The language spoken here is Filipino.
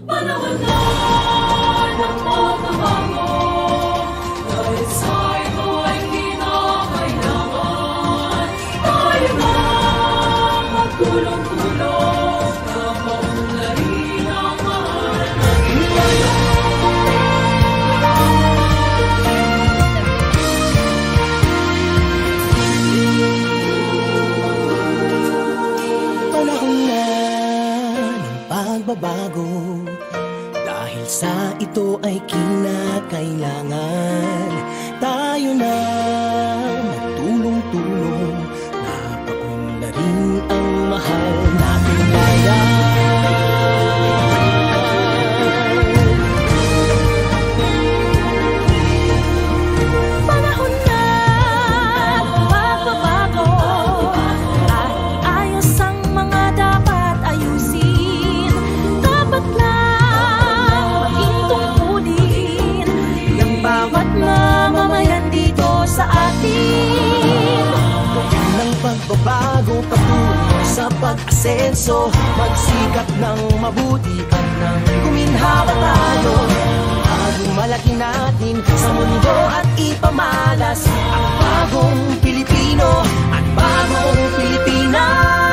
Panahon na ng pagbabago, dahil sa ito ay kinakailangan tayo na magtulong-tulong na maunlarin ang mahal na iwanan. Panahon na ng pagbabago, dahil sa ito ay kinakailangan tayo na magtulong-tulong na paunlarin ang mahal nating bayan. Panahon na ng pagbabago, at iayos ang mga dapat ayusin. Dapat lang maging tungkulin ng bawat mamamayan dito sa atin. Ng pagbabago patungo sa pag-asenso, magsikap ng mabuti at nang guminhawa tayo. Bagong malaki natin sa mundo at ipamalas ang bagong Pilipino at bagong Pilipinas.